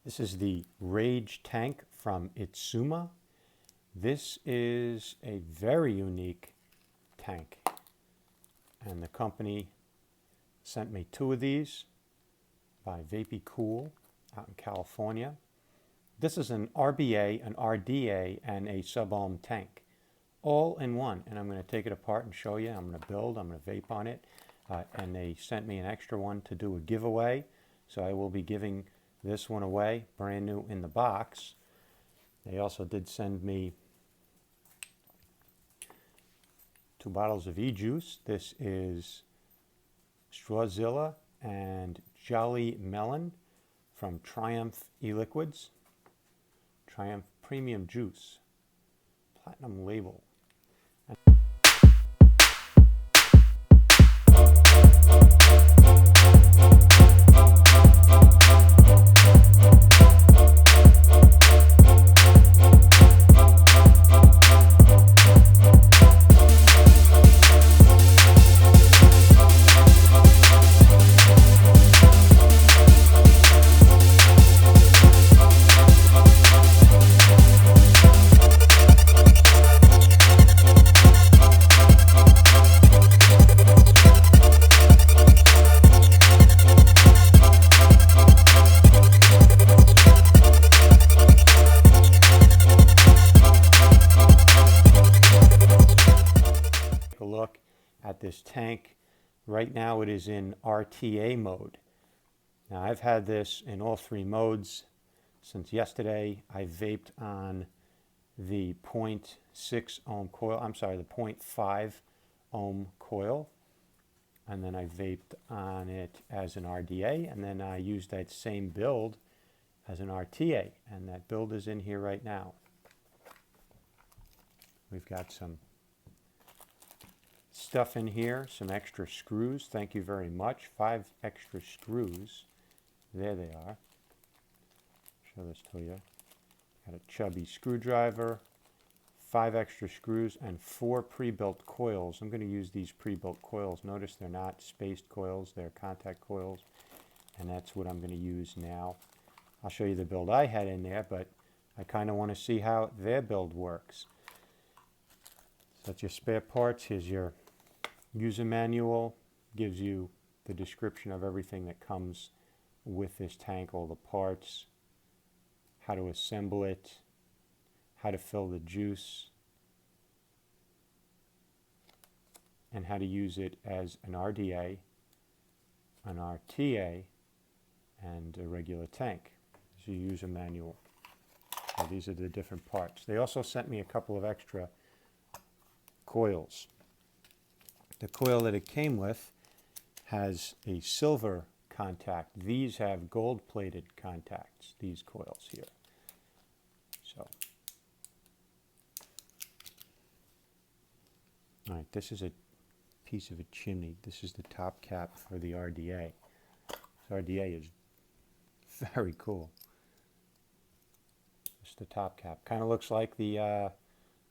This is the Rage tank from Itsuma. This is a very unique tank, and the company sent me 2 of these by Vapey Cool out in California. This is an RBA, an RDA, and a Subohm Tank, all in one. And I'm going to take it apart and show you. I'm going to build, I'm going to vape on it. And they sent me an extra one to do a giveaway. So I will be giving this one away, brand new in the box. They also did send me 2 bottles of e-juice. This is Strawzilla and Jolly Melon from Triumph e-liquids. Triumph Premium Juice, platinum label. Look at this tank. Right now it is in RTA mode. Now I've had this in all 3 modes since yesterday. I vaped on the 0.6 ohm coil, I'm sorry, the 0.5 ohm coil, and then I vaped on it as an RDA, and then I used that same build as an RTA, and that build is in here right now. We've got some stuff in here, some extra screws. Thank you very much. 5 extra screws. There they are. Show this to you. Got a chubby screwdriver, 5 extra screws, and 4 pre-built coils. I'm going to use these pre-built coils. Notice they're not spaced coils, they're contact coils, and that's what I'm going to use now. I'll show you the build I had in there, but I kind of want to see how their build works. So that's your spare parts. Here's your user manual. Gives you the description of everything that comes with this tank, all the parts, how to assemble it, how to fill the juice, and how to use it as an RDA, an RTA, and a regular tank. This is your user manual. So these are the different parts. They also sent me a couple of extra coils. The coil that it came with has a silver contact. These have gold-plated contacts, these coils here. So, all right, this is a piece of a chimney. This is the top cap for the RDA. This RDA is very cool. This is the top cap. Kind of looks like the, a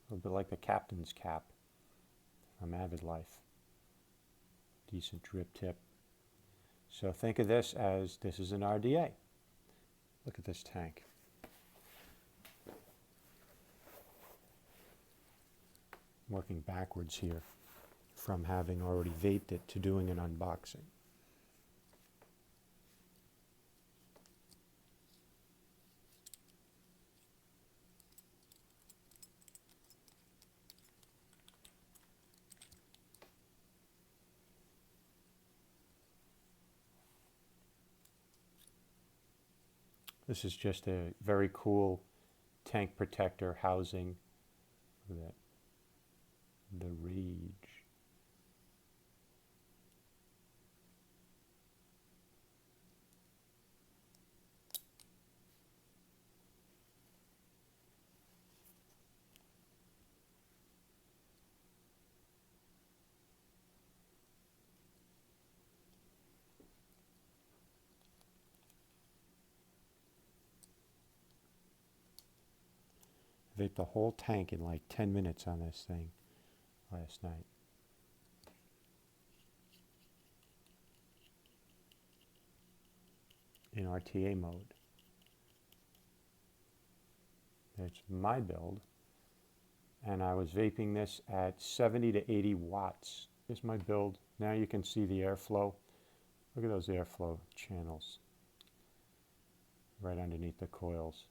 little bit like the captain's cap from Avid Life. Decent drip tip. So think of this as this is an RDA. Look at this tank. I'm working backwards here from having already vaped it to doing an unboxing. This is just a very cool tank protector housing. Look at that. The Rage. Vaped the whole tank in like 10 minutes on this thing last night. In RTA mode. it's my build, and I was vaping this at 70 to 80 watts. Here's my build. Now you can see the airflow. Look at those airflow channels right underneath the coils.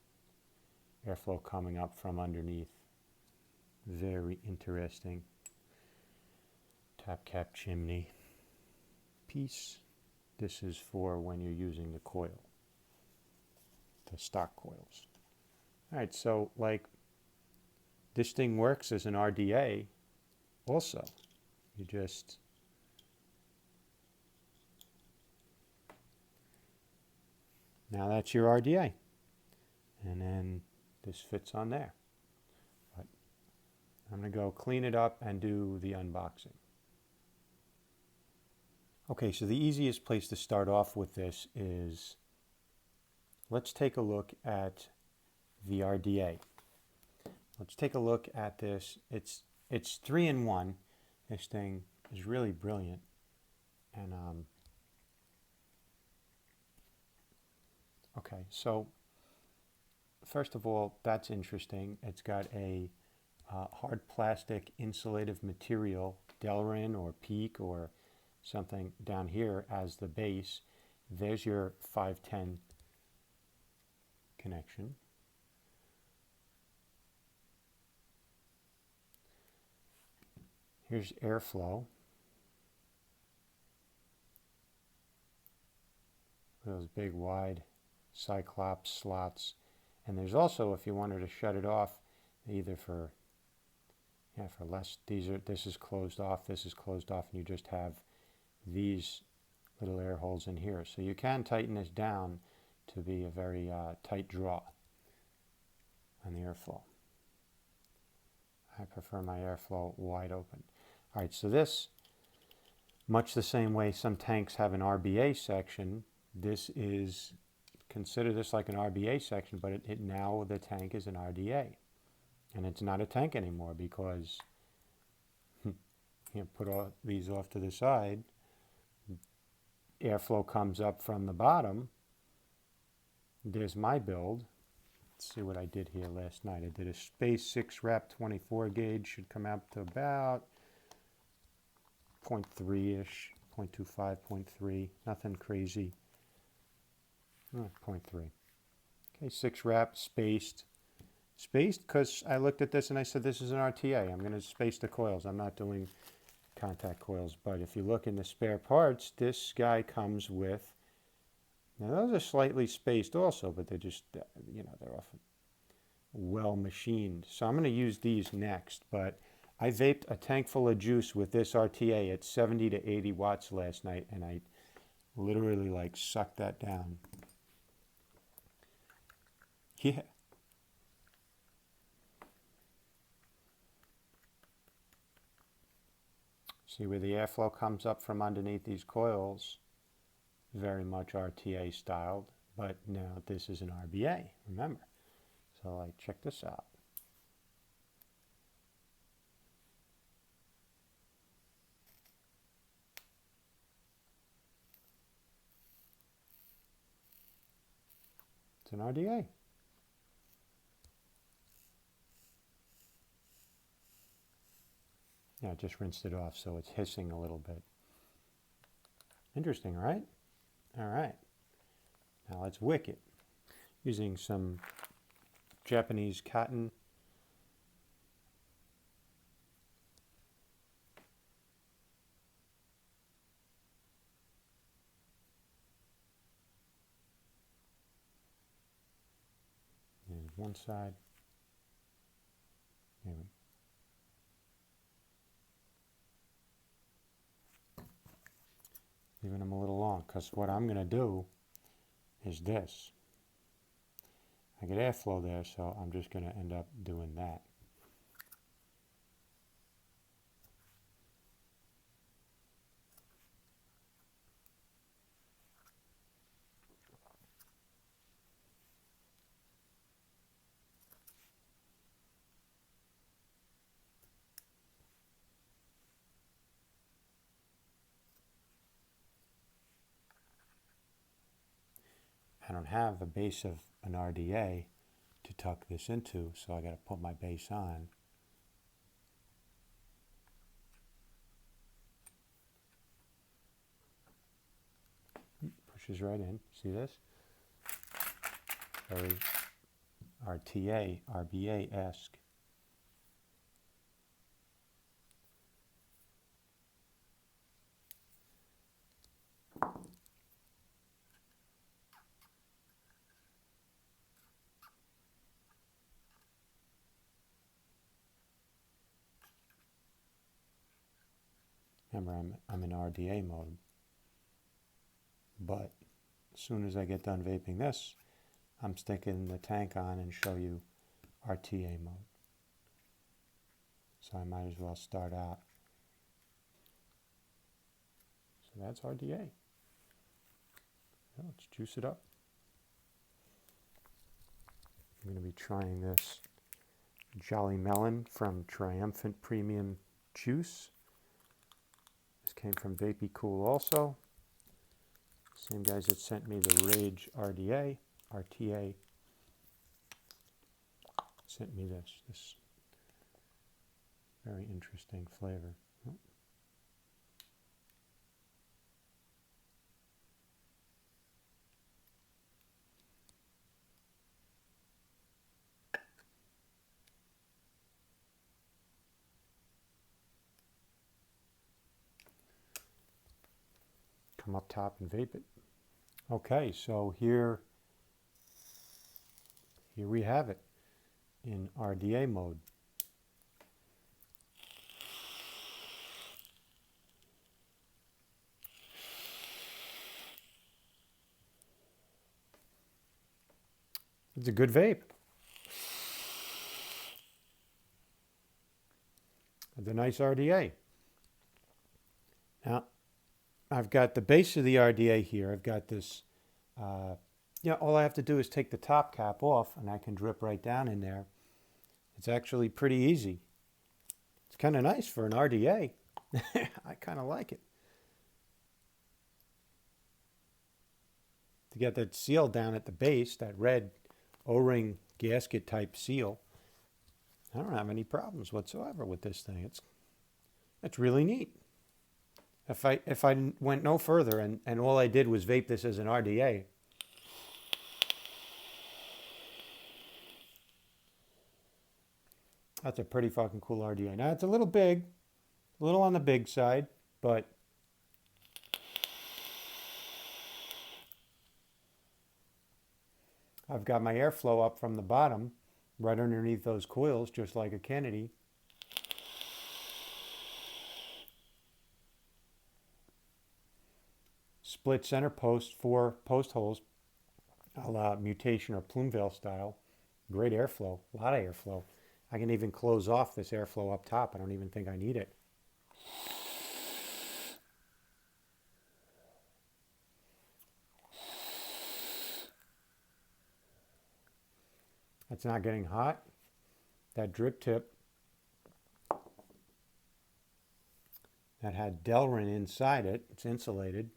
Airflow coming up from underneath. Very interesting. Top cap chimney piece. This is for when you're using the coil, the stock coils. All right, so like this thing works as an RDA also. You just now that's your RDA, and then this fits on there. But I'm going to go clean it up and do the unboxing. Okay, so the easiest place to start off with this is, let's take a look at the RDA. Let's take a look at this. It's 3-in-1. This thing is really brilliant. And okay, so first of all, that's interesting. It's got a hard plastic insulative material, Delrin or Peak or something down here as the base. There's your 510 connection. Here's airflow. Those big wide Cyclops slots. And there's also, if you wanted to shut it off, either for less, this is closed off, this is closed off, and you just have these little air holes in here. So you can tighten this down to be a very tight draw on the airflow. I prefer my airflow wide open. All right, so this, much the same way some tanks have an RBA section, this is, consider this like an RBA section, but now the tank is an RDA. And it's not a tank anymore because you put all these off to the side, airflow comes up from the bottom. There's my build. Let's see what I did here last night. I did a space 6 wrap 24 gauge, should come out to about 0.3-ish, 0.25, 0.3, nothing crazy. 0.3. Okay, 6 wrap, spaced. Spaced because I looked at this and I said this is an RTA. I'm going to space the coils. I'm not doing contact coils. But if you look in the spare parts, this guy comes with, now those are slightly spaced also, but they're just, you know, they're often well machined. So I'm going to use these next. But I vaped a tank full of juice with this RTA at 70 to 80 watts last night, and I literally like sucked that down. Yeah. See where the airflow comes up from underneath these coils, very much RTA styled, but now this is an RBA, remember. So like, check this out. It's an RDA. Yeah, I just rinsed it off, so it's hissing a little bit. Interesting, right? All right. Now let's wick it. Using some Japanese cotton. There's one side. There we go. Leaving them a little long, because what I'm going to do is this. I get airflow there, so I'm just going to end up doing that. I don't have a base of an RDA, to tuck this into, so I got to put my base on. Pushes right in. See this? Very RTA, RBA-esque. Remember, I'm in RDA mode. But as soon as I get done vaping this, I'm sticking the tank on and show you RTA mode. So I might as well start out. So that's RDA. Let's juice it up. I'm going to be trying this Jolly Melon from Triumphant Premium Juice. This came from Vapey Cool also. Same guys that sent me the Rage RDA, RTA, sent me this very interesting flavor. Oh. Come up top and vape it. Okay, so here we have it in RDA mode. It's a good vape. It's a nice RDA. Now, I've got the base of the RDA here. I've got this, all I have to do is take the top cap off and I can drip right down in there. It's actually pretty easy. It's kind of nice for an RDA. I kind of like it. To get that seal down at the base, that red O-ring gasket type seal, I don't have any problems whatsoever with this thing. It's really neat. If I went no further and all I did was vape this as an RDA, that's a pretty fucking cool RDA. Now it's a little big, a little on the big side, but I've got my airflow up from the bottom, right underneath those coils, just like a Kennedy. Split center post, 4 post holes, a la mutation or Plumeveil style. Great airflow, a lot of airflow. I can even close off this airflow up top. I don't even think I need it. It's not getting hot. That drip tip that had Delrin inside it, it's insulated.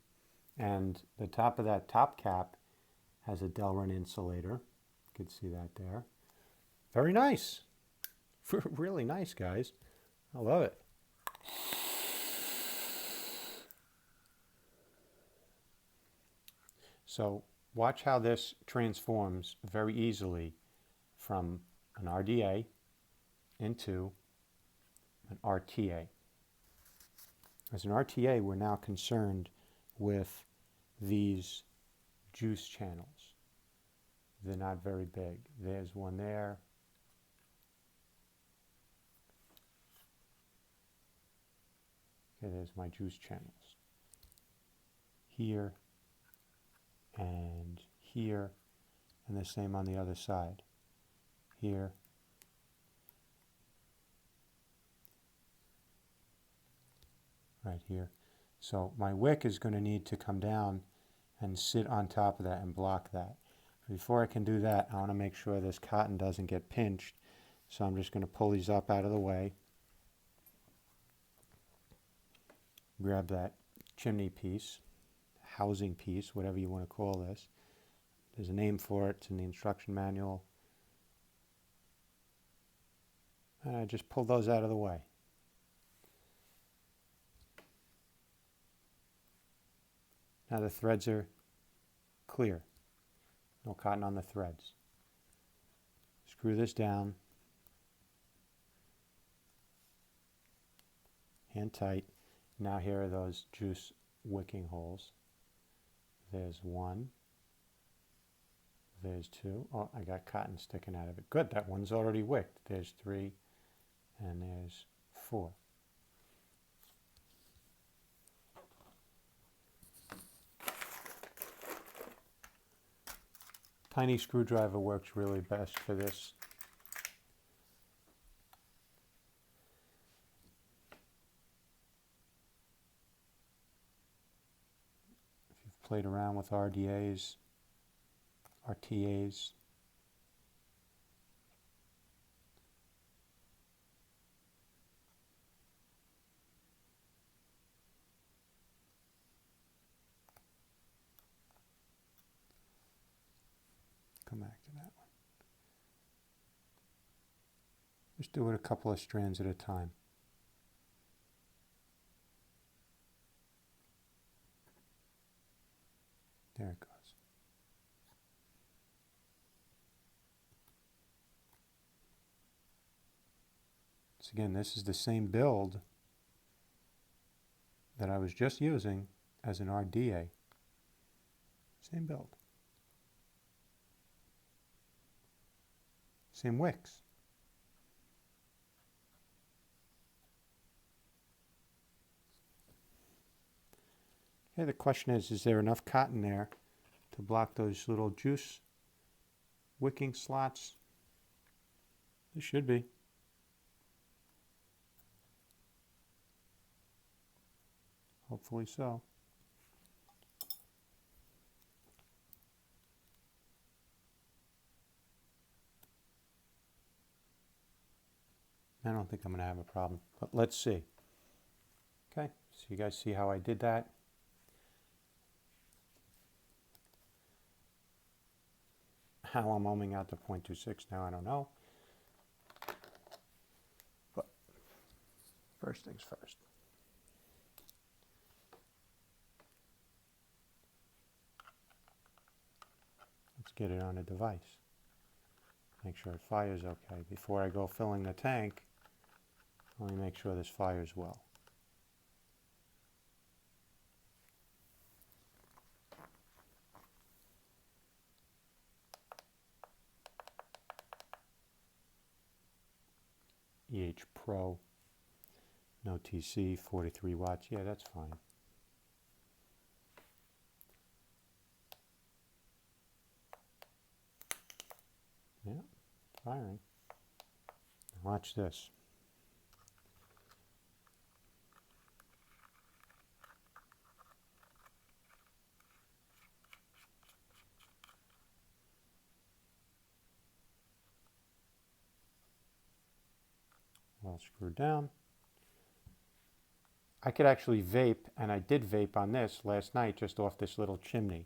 And the top of that top cap has a Delrin insulator. You can see that there. Very nice. Really nice, guys. I love it. So watch how this transforms very easily from an RDA into an RTA. As an RTA, we're now concerned with these juice channels. They're not very big. There's one there. Okay, there's my juice channels. Here and here, and the same on the other side. Here. Right here. So my wick is going to need to come down and sit on top of that and block that. Before I can do that, I want to make sure this cotton doesn't get pinched. So I'm just going to pull these up out of the way. Grab that chimney piece, housing piece, whatever you want to call this. There's a name for it. It's in the instruction manual. And I just pulled those out of the way. Now the threads are clear. No cotton on the threads. Screw this down. Hand tight. Now here are those juice wicking holes. There's one. There's two. Oh, I got cotton sticking out of it. Good, that one's already wicked. There's three, and there's four. Tiny screwdriver works really best for this. If you've played around with RDAs, RTAs, come back to that one. Just do it a couple of strands at a time. There it goes. So again, this is the same build that I was just using as an RDA. Same build. Same wicks. Okay, the question is there enough cotton there to block those little juice wicking slots? There should be. Hopefully so. I don't think I'm going to have a problem, but let's see. Okay, so you guys see how I did that? How I'm ohming out to 0.26 now, I don't know. But first things first. Let's get it on a device. Make sure it fires okay. Before I go filling the tank, let me make sure this fires well. Pro, no TC, 43 watts. Yeah, that's fine. Yeah, firing. Watch this. Well screwed down. I could actually vape, and I did vape on this last night just off this little chimney.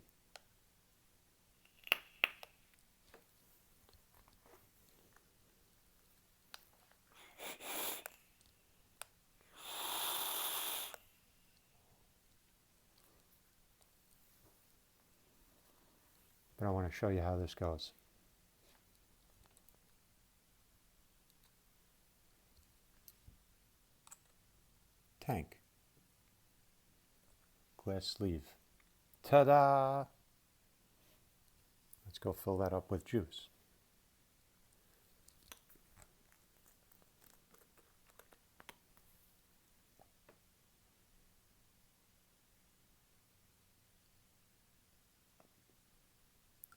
But I want to show you how this goes. Tank. Glass sleeve. Ta-da! Let's go fill that up with juice.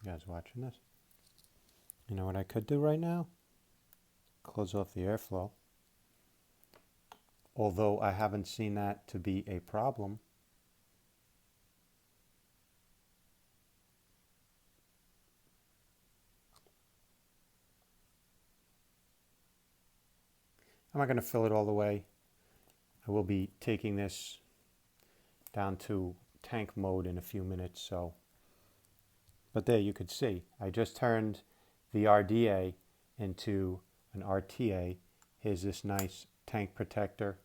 You guys watching this? You know what I could do right now? Close off the airflow. Although I haven't seen that to be a problem. I'm not going to fill it all the way. I will be taking this down to tank mode in a few minutes, so. But there you could see, I just turned the RDA into an RTA Here's this nice tank protector.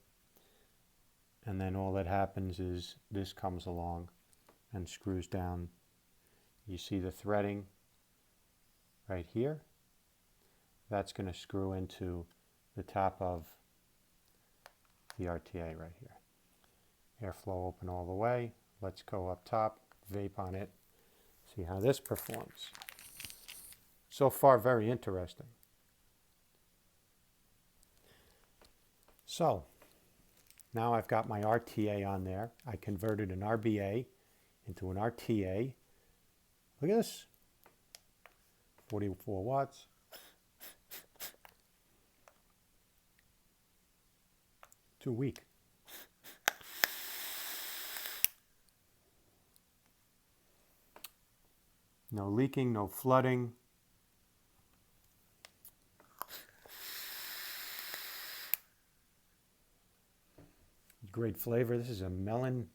And then all that happens is this comes along and screws down. You see the threading right here. That's going to screw into the top of the RTA right here. Airflow open all the way. Let's go up top, vape on it, see how this performs. So far, very interesting. So, now I've got my RTA on there. I converted an RBA into an RTA. Look at this. 44 watts. Too weak. No leaking, no flooding. Great flavor. This is a melon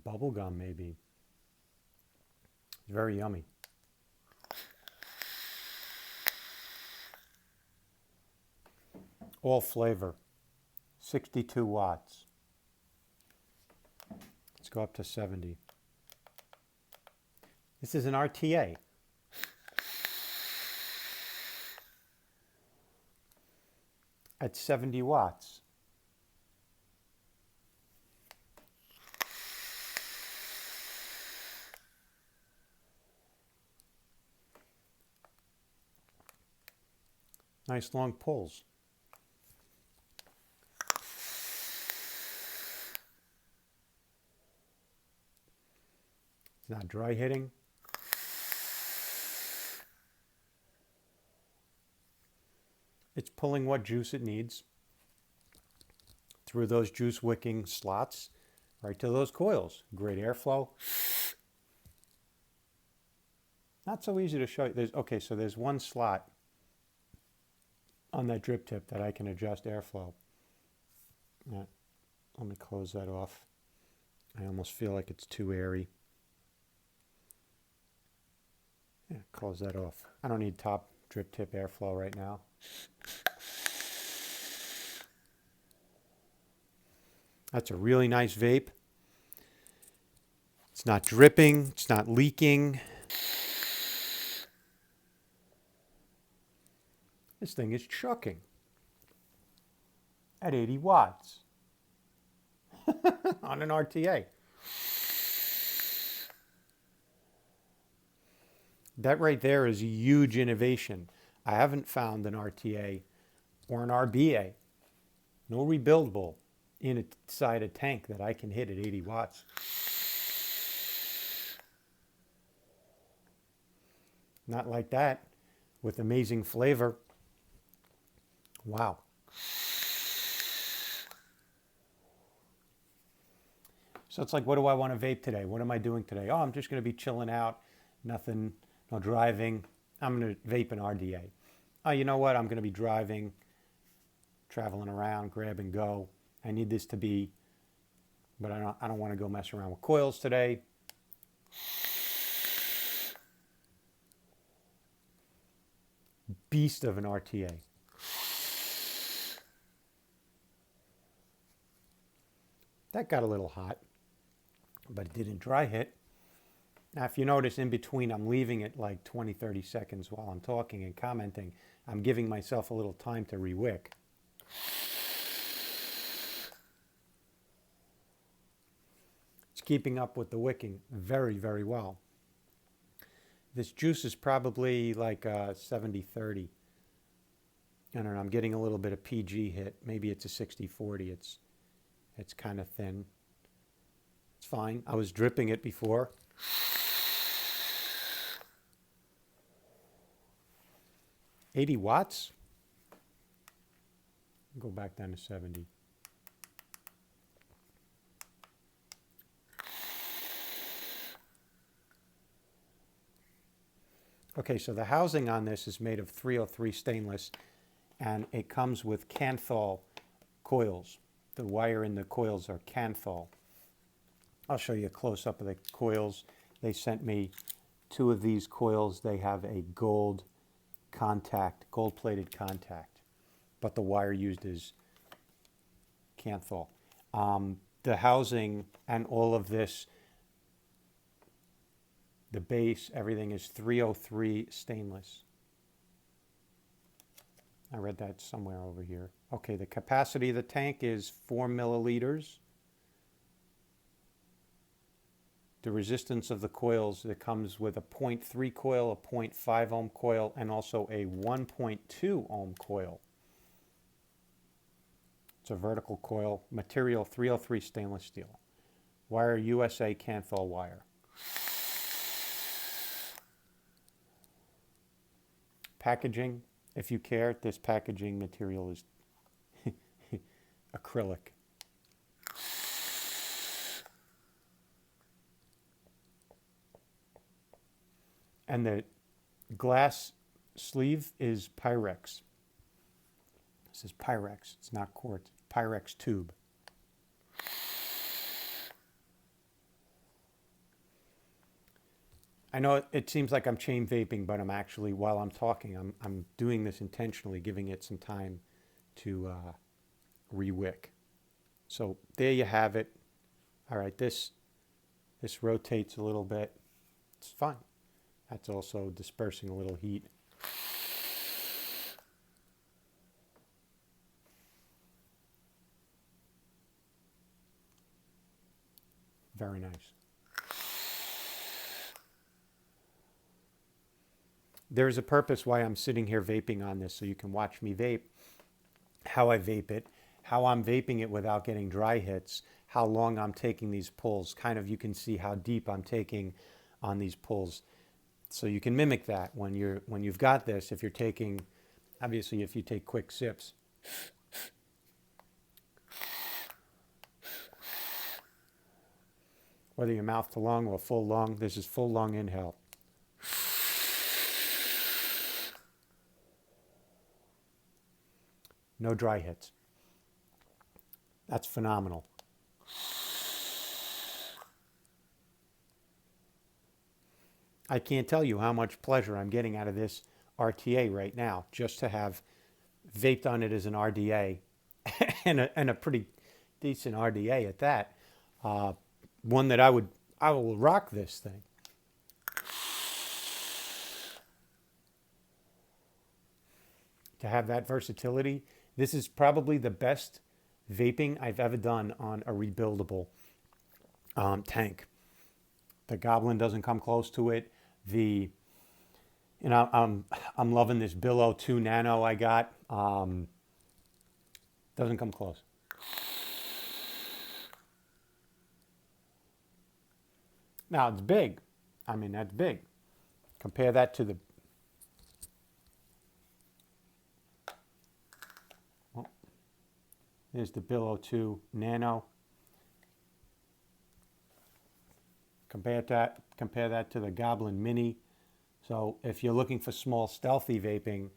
bubblegum maybe. It's very yummy. All flavor. 62 watts. Let's go up to 70. This is an RTA. At 70 watts. Nice long pulls. It's not dry hitting. It's pulling what juice it needs through those juice wicking slots right to those coils. Great airflow. Not so easy to show you. Okay, so there's one slot on that drip tip that I can adjust airflow. Let me close that off. I almost feel like it's too airy. Yeah, close that off. I don't need top drip tip airflow right now. That's a really nice vape. It's not dripping, it's not leaking. This thing is chucking at 80 watts on an RTA. That right there is a huge innovation. I haven't found an RTA or an RBA, no rebuildable, inside a tank that I can hit at 80 watts. Not like that, with amazing flavor. Wow. So it's like, what do I want to vape today? What am I doing today? Oh, I'm just going to be chilling out. Nothing, no driving. I'm going to vape an RDA. Oh, you know what? I'm going to be driving, traveling around, grab and go. I need this to be, but I don't want to go mess around with coils today. Beast of an RTA. That got a little hot, but it didn't dry hit. Now, if you notice in between, I'm leaving it like 20, 30 seconds while I'm talking and commenting. I'm giving myself a little time to re-wick. It's keeping up with the wicking very, very well. This juice is probably like 70-30. I don't know, I'm getting a little bit of PG hit. Maybe it's a 60-40. It's kind of thin. It's fine. I was dripping it before. $80 watts. Go back down to 70. Okay, so the housing on this is made of 303 stainless, and it comes with Kanthal coils. The wire in the coils are Kanthal. I'll show you a close-up of the coils. They sent me 2 of these coils. They have a gold contact, gold-plated contact. but the wire used is Kanthal. The housing and all of this, the base, everything is 303 stainless. I read that somewhere over here. Okay, the capacity of the tank is 4 milliliters. The resistance of the coils, that comes with a 0.3 coil, a 0.5 ohm coil, and also a 1.2 ohm coil. It's a vertical coil, material 303 stainless steel. Wire USA Kanthal wire. Packaging, if you care, this packaging material is acrylic. And the glass sleeve is Pyrex. This is Pyrex, it's not quartz, Pyrex tube. I know it seems like I'm chain vaping, but I'm actually, while I'm talking, I'm doing this intentionally, giving it some time to re-wick. So there you have it. All right, this rotates a little bit. It's fine. That's also dispersing a little heat. Very nice. There's a purpose why I'm sitting here vaping on this, so you can watch me vape, how I vape it, how I'm vaping it without getting dry hits, how long I'm taking these pulls. Kind of you can see how deep I'm taking on these pulls. So you can mimic that when you've got this. If you're taking, obviously if you take quick sips, whether you're mouth to lung or full lung, this is full lung inhale. No dry hits. That's phenomenal. I can't tell you how much pleasure I'm getting out of this RTA right now, just to have vaped on it as an RDA, and a pretty decent RDA at that. One that I will rock this thing. To have that versatility, this is probably the best vaping I've ever done on a rebuildable tank. The Goblin doesn't come close to it. I'm loving this Billow 2 Nano I got. Doesn't come close. Now it's big. I mean, that's big. Compare that to the there's the Billow 2 Nano. Compare that to the Goblin Mini. So if you're looking for small stealthy vaping,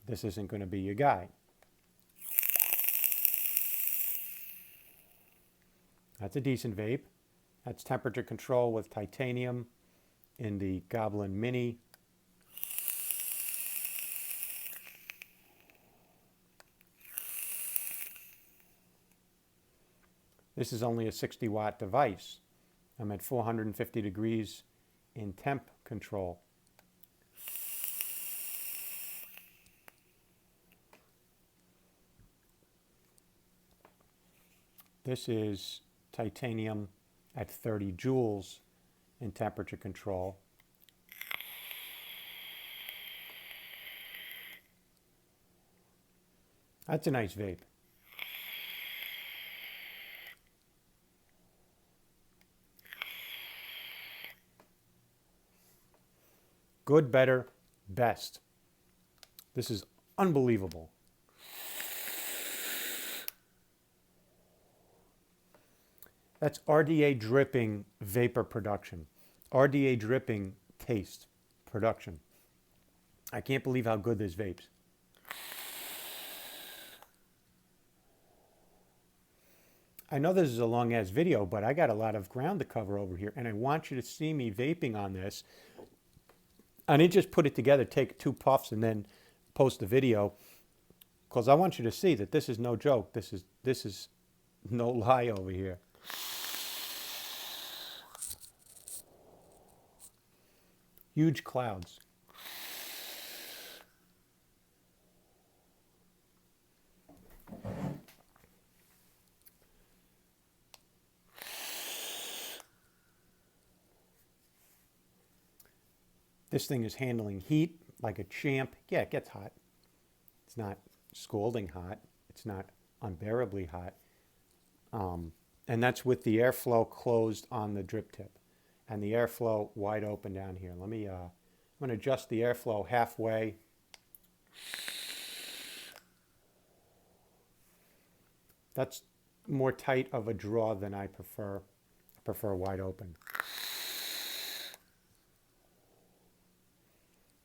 this isn't going to be your guy. That's a decent vape. That's temperature control with titanium in the Goblin Mini. This is only a 60 watt device. I'm at 450 degrees in temp control. This is titanium at 30 joules in temperature control. That's a nice vape. Good, better, best. This is unbelievable. That's RDA dripping vapor production. RDA dripping taste production. I can't believe how good this vapes. I know this is a long-ass video, but I got a lot of ground to cover over here, and I want you to see me vaping on this. I didn't just put it together, take 2 puffs, and then post the video, because I want you to see that this is no joke. This is no lie over here. Huge clouds. This thing is handling heat like a champ. Yeah, it gets hot. It's not scalding hot. It's not unbearably hot. And that's with the airflow closed on the drip tip and the airflow wide open down here. Let me, I'm going to adjust the airflow halfway. That's more tight of a draw than I prefer. I prefer wide open.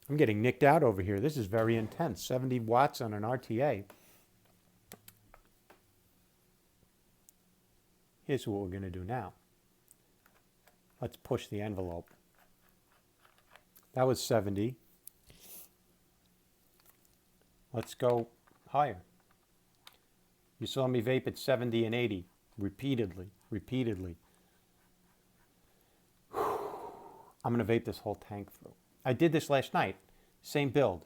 I'm getting nicked out over here. This is very intense. 70 watts on an RTA. Here's what we're going to do now. Let's push the envelope. That was 70. Let's go higher. You saw me vape at 70 and 80 repeatedly. I'm going to vape this whole tank through. I did this last night. Same build.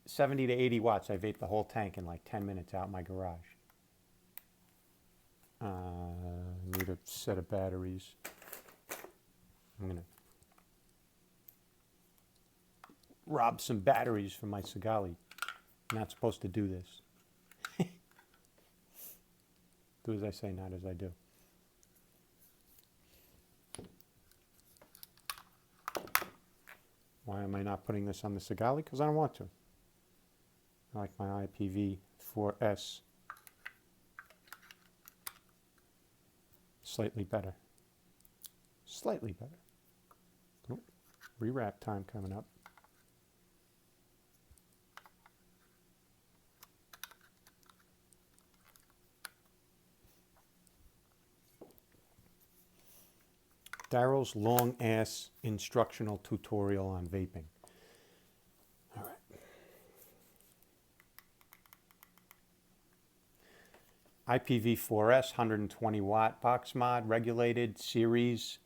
70 to 80 watts. I vaped the whole tank in like 10 minutes out in my garage. Need a set of batteries. I'm going to rob some batteries from my Sigali. I'm not supposed to do this. Do as I say, not as I do. Why am I not putting this on the Sigali? Because I don't want to. I like my IPv4S slightly better. Slightly better. Oh, rewrap time coming up. Daryl's long-ass instructional tutorial on vaping. All right. IPv4S, 120 watt box mod, regulated, series.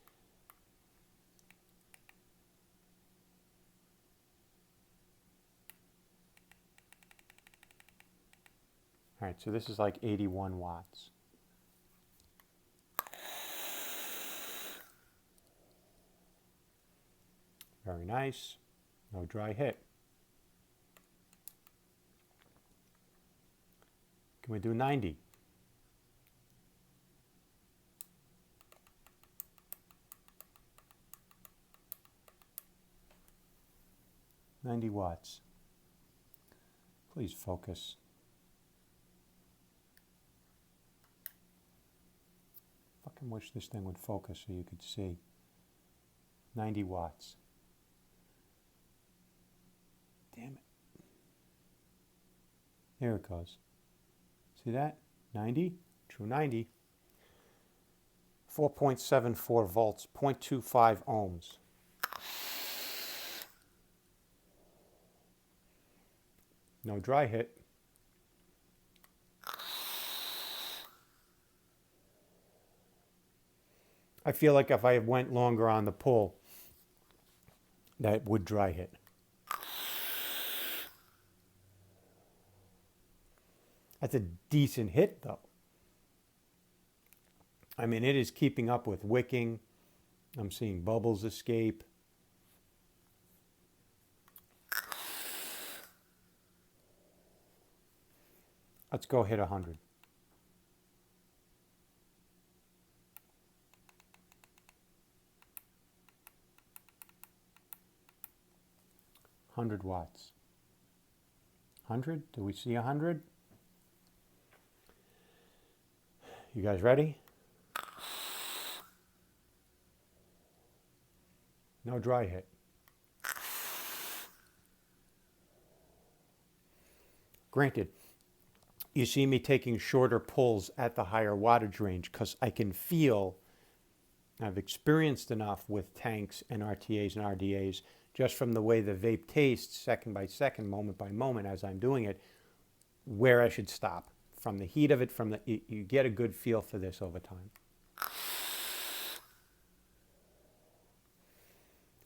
All right, so this is like 81 watts. Very nice. No dry hit. Can we do 90? $90 watts. Please focus. Fucking wish this thing would focus so you could see. 90 watts. Damn it. There it goes. See that? 90? True 90. 4.74 volts, 0.25 ohms. No dry hit. I feel like if I went longer on the pull, that would dry hit. That's a decent hit, though. I mean, it is keeping up with wicking. I'm seeing bubbles escape. Let's go hit 100. Watts. 100? Do we see 100? You guys ready? No dry hit. Granted, you see me taking shorter pulls at the higher wattage range because I can feel, I've experienced enough with tanks and RTAs and RDAs just from the way the vape tastes, second by second, moment by moment, as I'm doing it, where I should stop. From the heat of it, you get a good feel for this over time.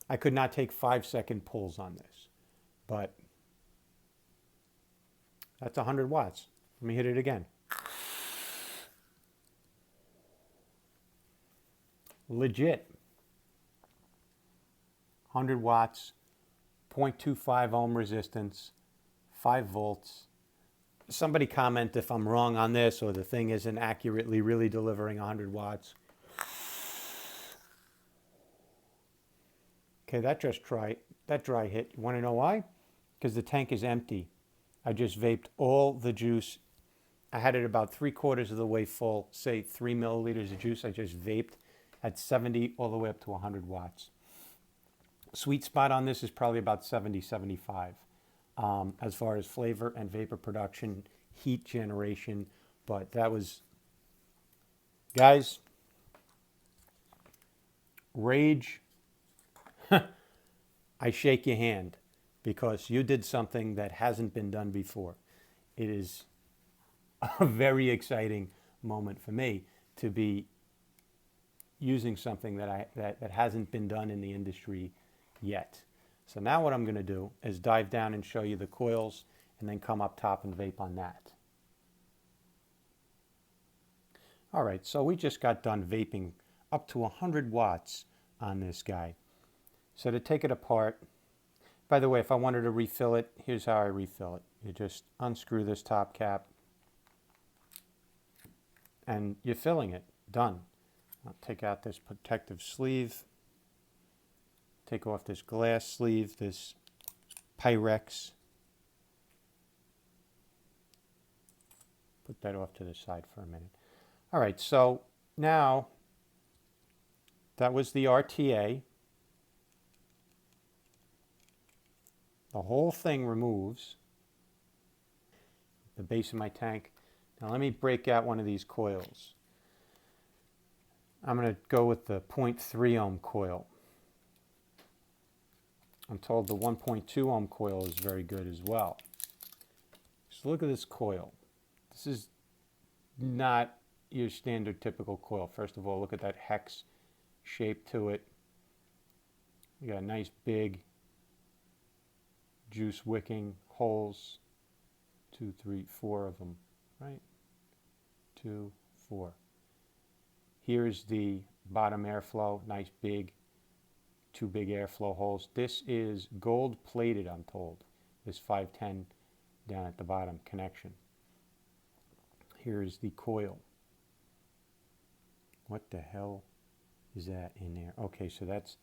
I could not take 5-second pulls on this, but that's 100 watts. Let me hit it again. Legit. 100 watts, 0.25 ohm resistance, 5 volts. Somebody comment if I'm wrong on this or the thing isn't accurately really delivering 100 watts. Okay, that dry hit. You want to know why? Because the tank is empty. I just vaped all the juice. I had it about 3/4 of the way full, say 3 milliliters of juice. I just vaped at 70 all the way up to 100 watts. Sweet spot on this is probably about 70, 75. As far as flavor and vapor production, heat generation. But that was, guys, rage. I shake your hand because you did something that hasn't been done before. It is a very exciting moment for me to be using something that hasn't been done in the industry yet. So now what I'm going to do is dive down and show you the coils and then come up top and vape on that. All right, so we just got done vaping up to 100 watts on this guy. So to take it apart, by the way, if I wanted to refill it, here's how I refill it. You just unscrew this top cap and you're filling it. Done. I'll take out this protective sleeve. Take off this glass sleeve, this Pyrex. Put that off to the side for a minute. All right, so now that was the RTA. The whole thing removes the base of my tank. Now let me break out one of these coils. I'm going to go with the 0.3 ohm coil. I'm told the 1.2 ohm coil is very good as well. So look at this coil. This is not your standard typical coil. First of all, look at that hex shape to it. You got a nice big juice wicking holes. 2, 3, 4 of them, right? 2, 4. Here's the bottom airflow, nice big, 2 big airflow holes. This is gold plated, I'm told. This 510 down at the bottom connection. Here's the coil. What the hell is that in there? Okay, so that's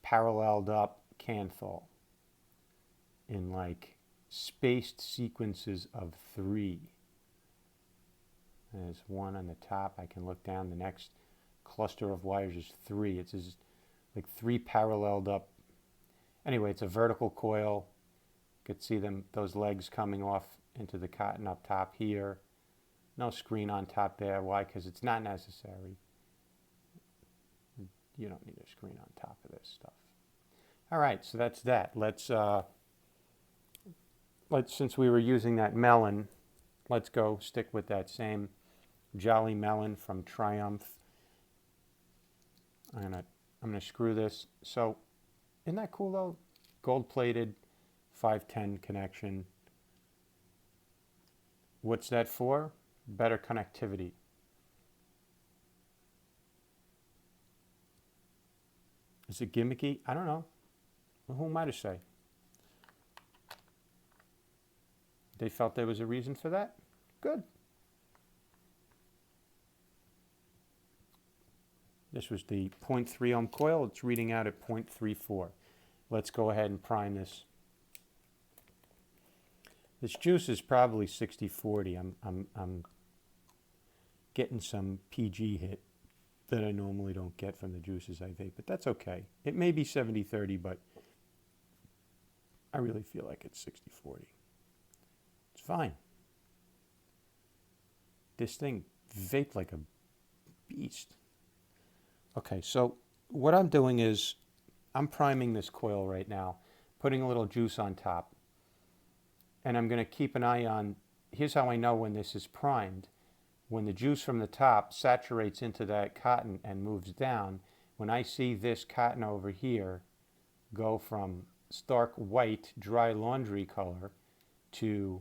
paralleled up Canthal in like spaced sequences of 3. There's 1 on the top. I can look down. The next cluster of wires is 3. It's just like 3 paralleled up. Anyway, it's a vertical coil. You could see those legs coming off into the cotton up top here. No screen on top there. Why? Because it's not necessary. You don't need a screen on top of this stuff. All right, so that's that. Let's since we were using that melon, let's go stick with that same Jolly Melon from Triumph. I'm gonna screw this. So, isn't that cool though? Gold-plated 510 connection. What's that for? Better connectivity. Is it gimmicky? I don't know. Well, who am I to say? They felt there was a reason for that? Good. This was the 0.3 ohm coil. It's reading out at 0.34. Let's go ahead and prime this. This juice is probably 60-40. I'm getting some PG hit that I normally don't get from the juices I vape, but that's okay. It may be 70-30, but I really feel like it's 60-40. It's fine. This thing vaped like a beast. Okay, so what I'm doing is I'm priming this coil right now, putting a little juice on top. And I'm going to keep an eye on, here's how I know when this is primed. When the juice from the top saturates into that cotton and moves down, when I see this cotton over here go from stark white dry laundry color to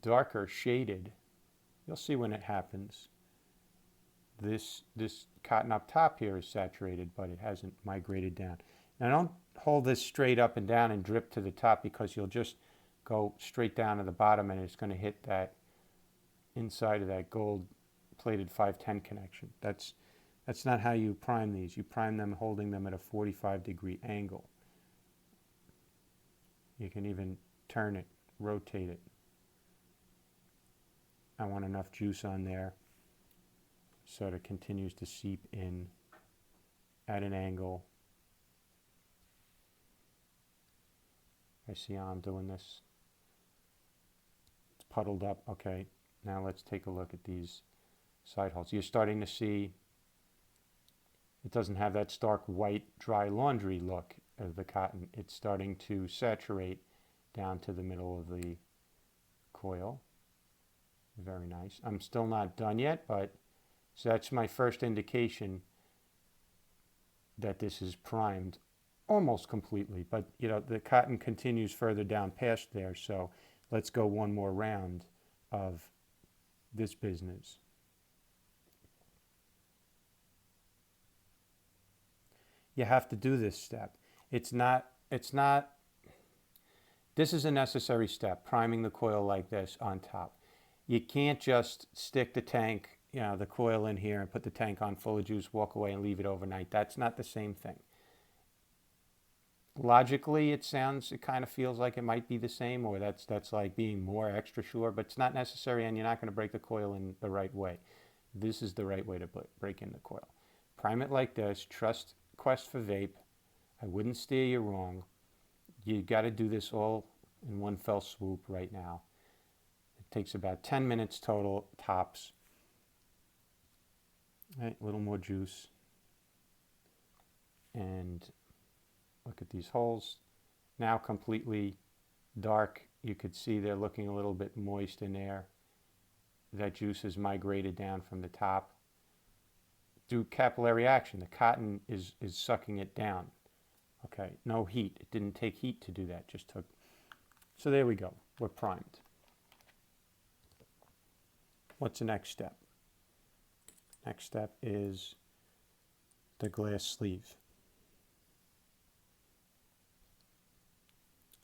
darker shaded, you'll see when it happens. This cotton up top here is saturated, but it hasn't migrated down. Now don't hold this straight up and down and drip to the top, because you'll just go straight down to the bottom and it's going to hit that inside of that gold plated 510 connection. That's not how you prime these. You prime them holding them at a 45-degree angle. You can even turn it, rotate it. I want enough juice on there so that it continues to seep in at an angle. I see how I'm doing this. It's puddled up. Okay, now let's take a look at these side holes. You're starting to see it doesn't have that stark white dry laundry look of the cotton. It's starting to saturate down to the middle of the coil. Very nice. I'm still not done yet, but so that's my first indication that this is primed almost completely. But you know, the cotton continues further down past there, so let's go one more round of this business. You have to do this step. It's not, this is a necessary step, priming the coil like this on top. You can't just stick the tank, you know, the coil in here and put the tank on full of juice, walk away and leave it overnight. That's not the same thing. Logically, it kind of feels like it might be the same, or that's like being more extra sure, but it's not necessary, and you're not going to break the coil in the right way. This is the right way to break in the coil. Prime it like this. Trust Quest for Vape. I wouldn't steer you wrong. You got to do this all in one fell swoop right now. It takes about 10 minutes total, tops. All right, a little more juice. And look at these holes. Now completely dark. You could see they're looking a little bit moist in there. That juice has migrated down from the top. Through capillary action, the cotton is sucking it down. Okay, no heat. It didn't take heat to do that, just took. So there we go. We're primed. What's the next step? Next step is the glass sleeve.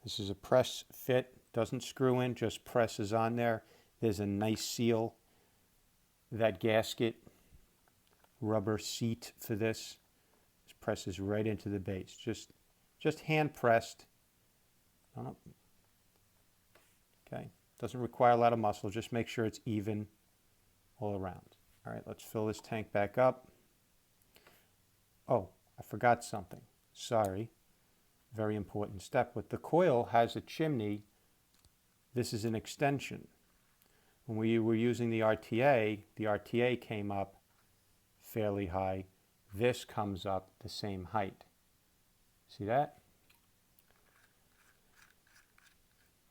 This is a press fit, doesn't screw in, just presses on there. There's a nice seal. That gasket rubber seat for this presses right into the base. Just hand pressed. Okay, doesn't require a lot of muscle. Just make sure it's even all around. All right, let's fill this tank back up. Oh, I forgot something. Sorry. Very important step. With the coil has a chimney. This is an extension. When we were using the RTA came up fairly high. This comes up the same height. See that?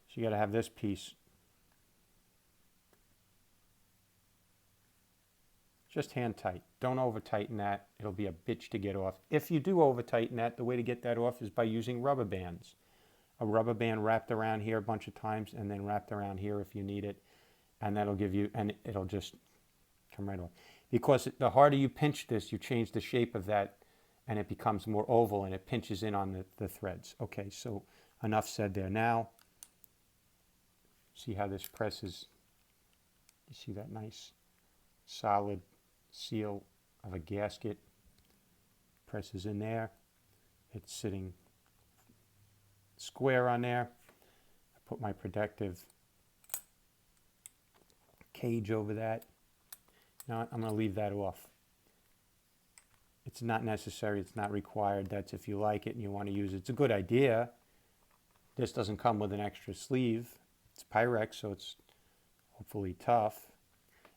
So you got to have this piece just hand tight. Don't over tighten that. It'll be a bitch to get off. If you do over tighten that, the way to get that off is by using rubber bands. A rubber band wrapped around here a bunch of times and then wrapped around here if you need it. And that'll give you, and it'll just come right off. Because the harder you pinch this, you change the shape of that and it becomes more oval and it pinches in on the threads. Okay, so enough said there. Now, see how this presses? You see that nice solid seal of a gasket? Presses in there. It's sitting square on there. I put my protective cage over that. Now I'm going to leave that off. It's not necessary. It's not required. That's if you like it and you want to use it. It's a good idea. This doesn't come with an extra sleeve. It's Pyrex, so it's hopefully tough.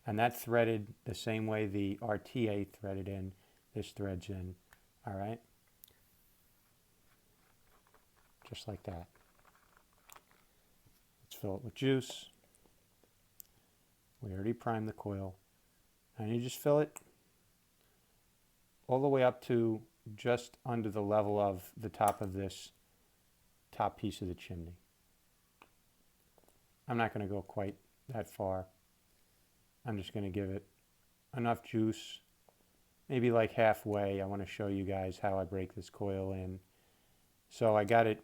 And that threaded the same way the RTA threaded in. This threads in. All right. just like that. Let's fill it with juice. We already primed the coil. And you just fill it all the way up to just under the level of the top of this top piece of the chimney. I'm not going to go quite that far. I'm just going to give it enough juice, maybe like halfway. I want to show you guys how I break this coil in. So I got it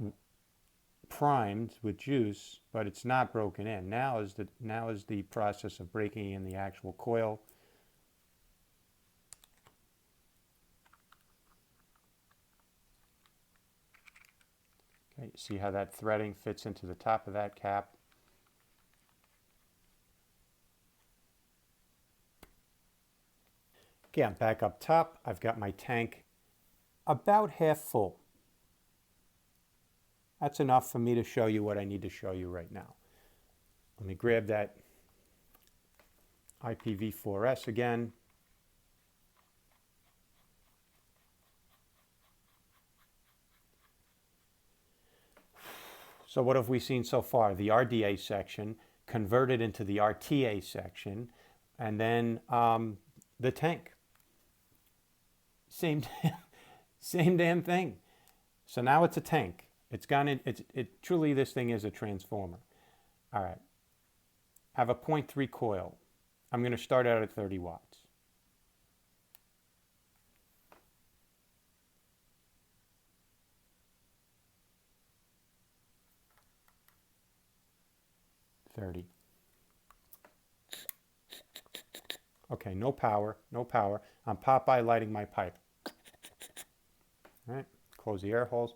primed with juice, but it's not broken in. Now is the process of breaking in the actual coil. Okay, see how that threading fits into the top of that cap. Okay, I'm back up top. I've got my tank about half full. That's enough for me to show you what I need to show you right now. Let me grab that IPv4S again. So what have we seen so far? The RDA section converted into the RTA section, and then the tank. Same damn thing. So now it's a tank. It's gone in. Truly, this thing is a transformer. All right. I have a 0.3 coil. I'm going to start out at 30 watts. Okay, no power, no power. I'm Popeye lighting my pipe. All right, close the air holes.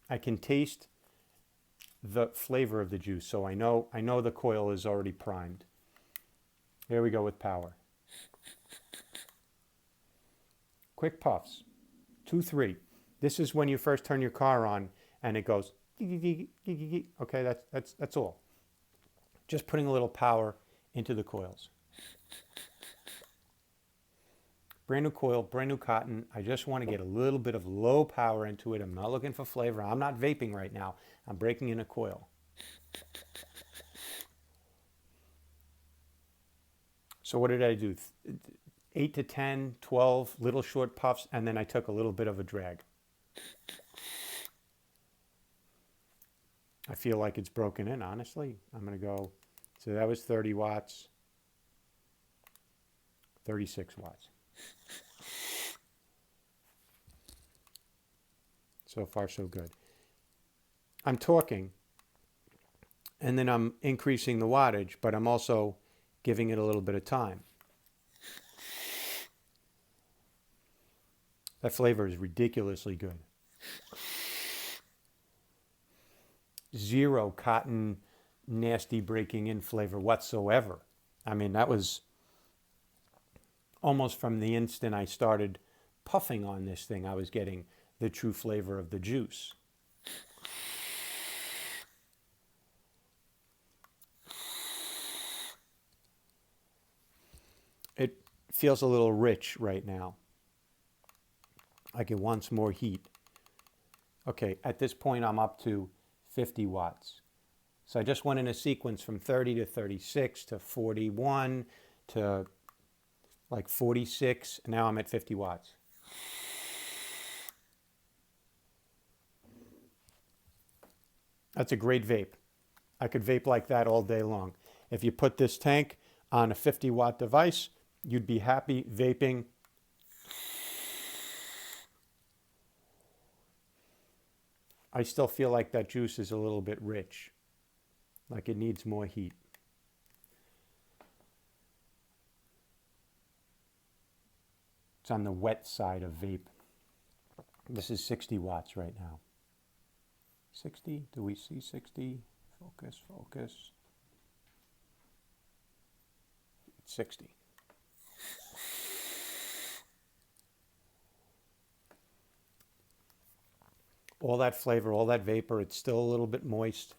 I can taste the flavor of the juice, so I know the coil is already primed. Here we go with power. Quick puffs, 2, 3. This is when you first turn your car on and it goes. Okay, that's all. Just putting a little power into the coils. Brand new coil, brand new cotton. I just want to get a little bit of low power into it. I'm not looking for flavor. I'm not vaping right now. I'm breaking in a coil. So what did I do? 8 to 10, 12 little short puffs, and then I took a little bit of a drag. I feel like it's broken in, honestly. I'm going to go, so that was 30 watts, 36 watts. So far, so good. I'm talking, and then I'm increasing the wattage, but I'm also giving it a little bit of time. That flavor is ridiculously good. Zero cotton, nasty breaking in flavor whatsoever. I mean, that was almost from the instant I started puffing on this thing, I was getting the true flavor of the juice. It feels a little rich right now, like it wants more heat. Okay, at this point I'm up to 50 watts. So I just went in a sequence from 30 to 36 to 41 to like 46, and now I'm at 50 watts. That's a great vape. I could vape like that all day long. If you put this tank on a 50 watt device, you'd be happy vaping. I still feel like that juice is a little bit rich, like it needs more heat. It's on the wet side of vape. This is 60 watts right now. 60, do we see 60? Focus, focus. It's 60. All that flavor, all that vapor, it's still a little bit moist.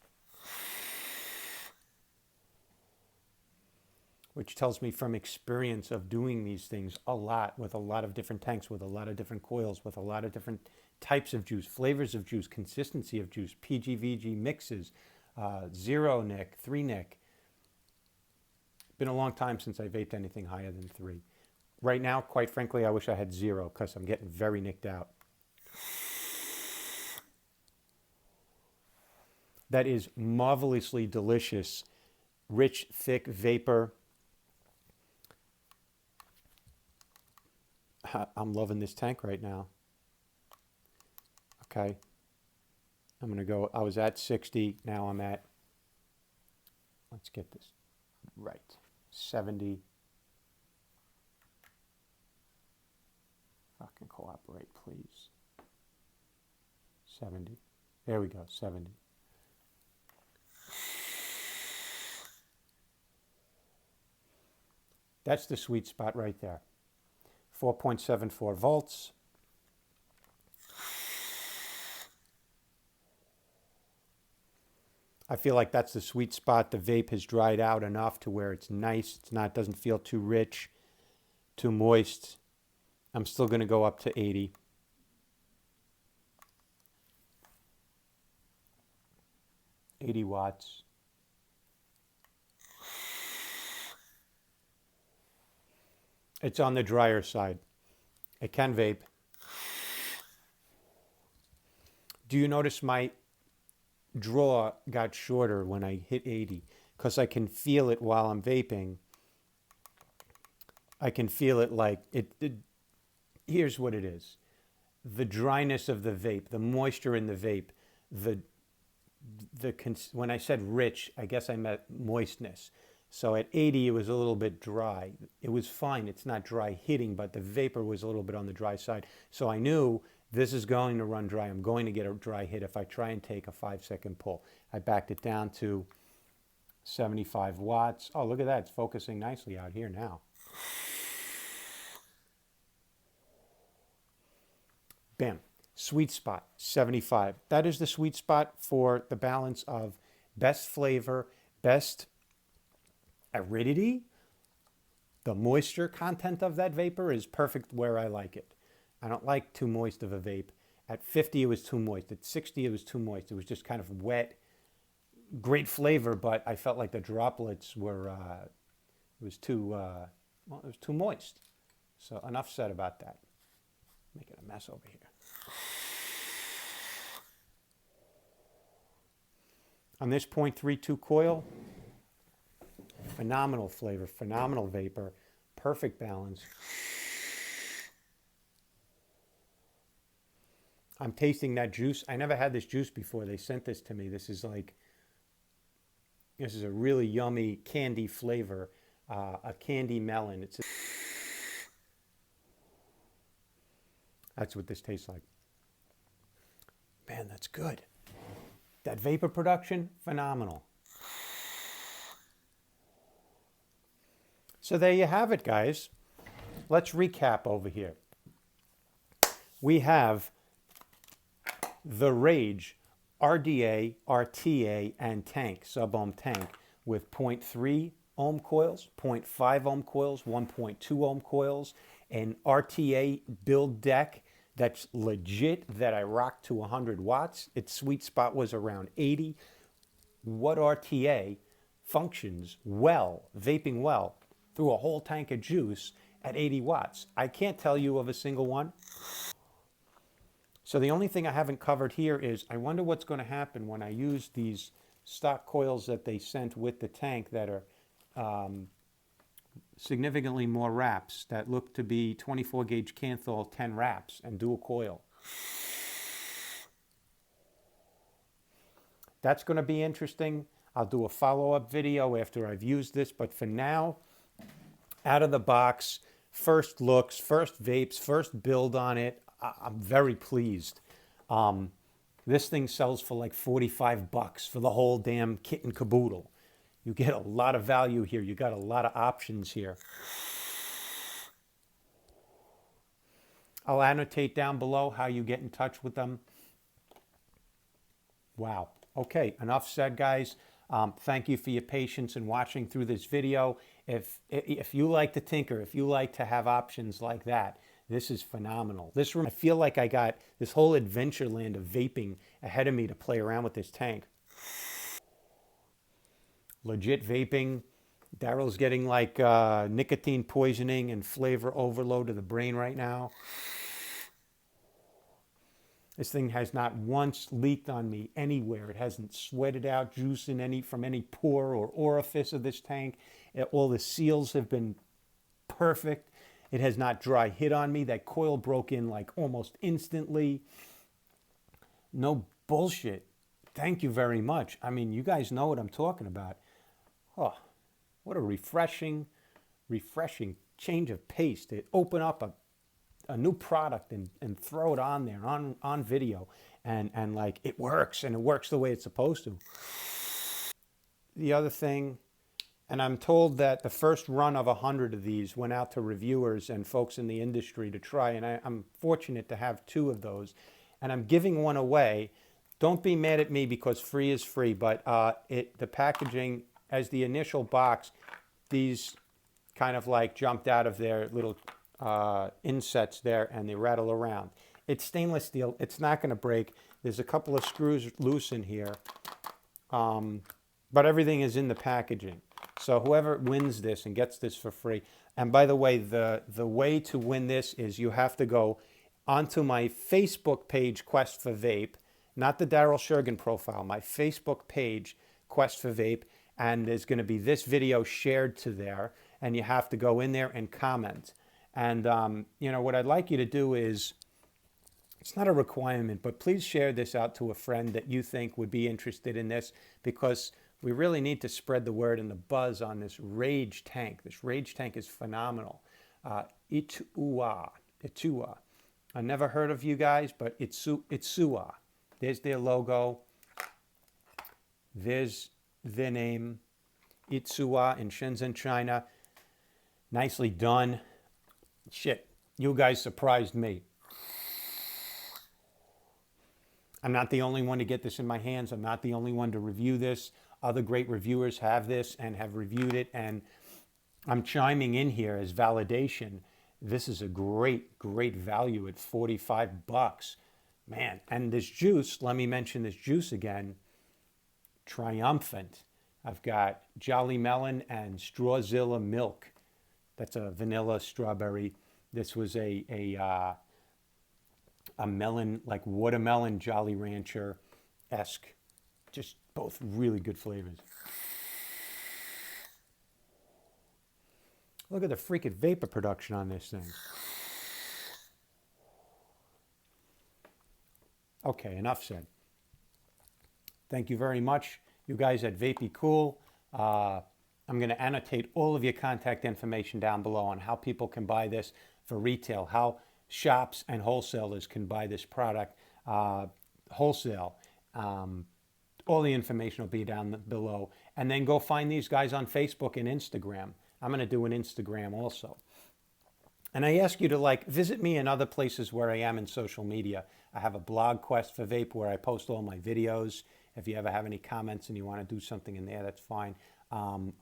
Which tells me from experience of doing these things a lot with a lot of different tanks, with a lot of different coils, with a lot of different types of juice, flavors of juice, consistency of juice, PG/VG mixes, 0 nic, 3 nic. Been a long time since I vaped anything higher than 3. Right now, quite frankly, I wish I had 0 because I'm getting very nicked out. That is marvelously delicious, rich, thick vapor. I'm loving this tank right now. Okay. I'm going to go, I was at 60, now I'm at, let's get this right, 70. Fucking cooperate, please. 70. There we go, 70. That's the sweet spot right there. 4.74 volts. I feel like that's the sweet spot. The vape has dried out enough to where it's nice. It's not, doesn't feel too rich, too moist. I'm still going to go up to 80. Watts. It's on the drier side. It can vape. Do you notice my draw got shorter when I hit 80? Because I can feel it while I'm vaping. I can feel it like it. Here's what it is. The dryness of the vape, the moisture in the vape, when I said rich, I guess I meant moistness. So at 80, it was a little bit dry. It was fine. It's not dry hitting, but the vapor was a little bit on the dry side. So I knew this is going to run dry. I'm going to get a dry hit if I try and take a 5-second pull. I backed it down to 75 watts. Oh, look at that. It's focusing nicely out here now. Bam. Sweet spot, 75. That is the sweet spot for the balance of best flavor, best aridity. The moisture content of that vapor is perfect where I like it. I don't like too moist of a vape. At 50, it was too moist. At 60, it was too moist. It was just kind of wet. Great flavor, but I felt like the droplets were, it was too moist. So enough said about that. Making a mess over here. On this 0.32 coil, phenomenal flavor, phenomenal vapor, perfect balance. I'm tasting that juice. I never had this juice before. They sent this to me. This is a really yummy candy flavor, a candy melon. That's what this tastes like. Man, that's good. That vapor production, phenomenal. So there you have it, guys. Let's recap over here. We have the Rage RDA, RTA, and Tank, Subohm Tank, with 0.3 ohm coils, 0.5 ohm coils, 1.2 ohm coils, an RTA build deck that's legit, that I rocked to 100 watts. Its sweet spot was around 80. What RTA functions well, vaping well, through a whole tank of juice at 80 watts? I can't tell you of a single one. So the only thing I haven't covered here is I wonder what's going to happen when I use these stock coils that they sent with the tank that are significantly more wraps, that look to be 24 gauge Canthal 10 wraps and dual coil. That's going to be interesting. I'll do a follow-up video after I've used this, but for now, out of the box, first looks, first vapes, first build on it, I'm very pleased. This thing sells for like 45 bucks for the whole damn kit and caboodle. You get a lot of value here. You got a lot of options here. I'll annotate down below how you get in touch with them. Wow. Okay, enough said, guys. Thank you for your patience in watching through this video. If you like to tinker, if you like to have options like that, This is phenomenal. I feel like I got this whole adventure land of vaping ahead of me to play around with this tank. Legit vaping. Daryl's getting like nicotine poisoning and flavor overload to the brain right now. This thing has not once leaked on me anywhere. It hasn't sweated out juice from any pore or orifice of this tank. All the seals have been perfect. It has not dry hit on me. That coil broke in like almost instantly. No bullshit. Thank you very much. I mean, you guys know what I'm talking about. Oh, what a refreshing change of pace to open up a new product and throw it on there on video and like it works, and it works the way it's supposed to. The other thing, and I'm told that the first run of 100 of these went out to reviewers and folks in the industry to try, and I'm fortunate to have 2 of those, and I'm giving one away. Don't be mad at me because free is free, but the packaging, as the initial box, these kind of like jumped out of their little insets there, and they rattle around. It's stainless steel. It's not going to break. There's a couple of screws loose in here, but everything is in the packaging. So whoever wins this and gets this for free, and by the way, the way to win this is you have to go onto my Facebook page, Quest for Vape, not the Daryl Shergan profile, my Facebook page, Quest for Vape, and there's going to be this video shared to there, and you have to go in there and comment. And, you know, what I'd like you to do is, it's not a requirement, but please share this out to a friend that you think would be interested in this, because we really need to spread the word and the buzz on this Rage tank. This Rage tank is phenomenal. Itsua. I never heard of you guys, but Itsua. There's their logo. There's their name. Itsua in Shenzhen, China. Nicely done. Shit, you guys surprised me. I'm not the only one to get this in my hands. I'm not the only one to review this. Other great reviewers have this and have reviewed it, and I'm chiming in here as validation. This is a great value at 45 bucks. Man, and this juice, let me mention this juice again, triumphant. I've got Jolly Melon and Strawzilla Milk. That's a vanilla strawberry. This was a melon, like watermelon Jolly Rancher-esque. Just both really good flavors. Look at the freaking vapor production on this thing. Okay, enough said. Thank you very much, you guys at Vapey Cool. I'm going to annotate all of your contact information down below on how people can buy this for retail, how shops and wholesalers can buy this product wholesale. All the information will be down below. And then go find these guys on Facebook and Instagram. I'm going to do an Instagram also. And I ask you to visit me in other places where I am in social media. I have a blog, Quest for Vape, where I post all my videos. If you ever have any comments and you want to do something in there, that's fine.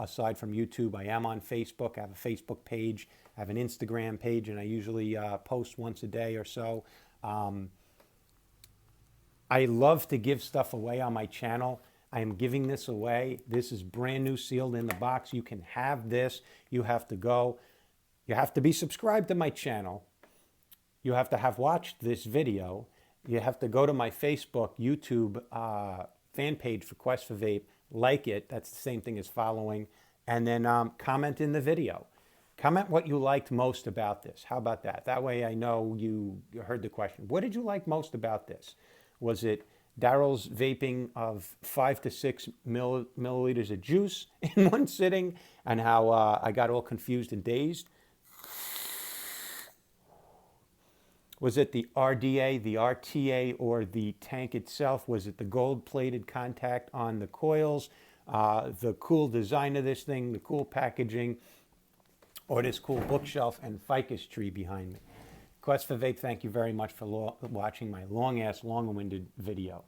Aside from YouTube, I am on Facebook. I have a Facebook page. I have an Instagram page, and I usually post once a day or so. I love to give stuff away on my channel. I am giving this away. This is brand new, sealed in the box. You can have this. You have to be subscribed to my channel. You have to have watched this video. You have to go to my Facebook, YouTube fan page for Quest for Vape, like it. That's the same thing as following. And then comment in the video. Comment what you liked most about this. How about that? That way I know you heard the question. What did you like most about this? Was it Daryl's vaping of 5 to 6 milliliters of juice in one sitting, and how I got all confused and dazed? Was it the RDA, the RTA, or the tank itself? Was it the gold-plated contact on the coils, the cool design of this thing, the cool packaging, or this cool bookshelf and ficus tree behind me? Quest for Vape, thank you very much for watching my long-winded video.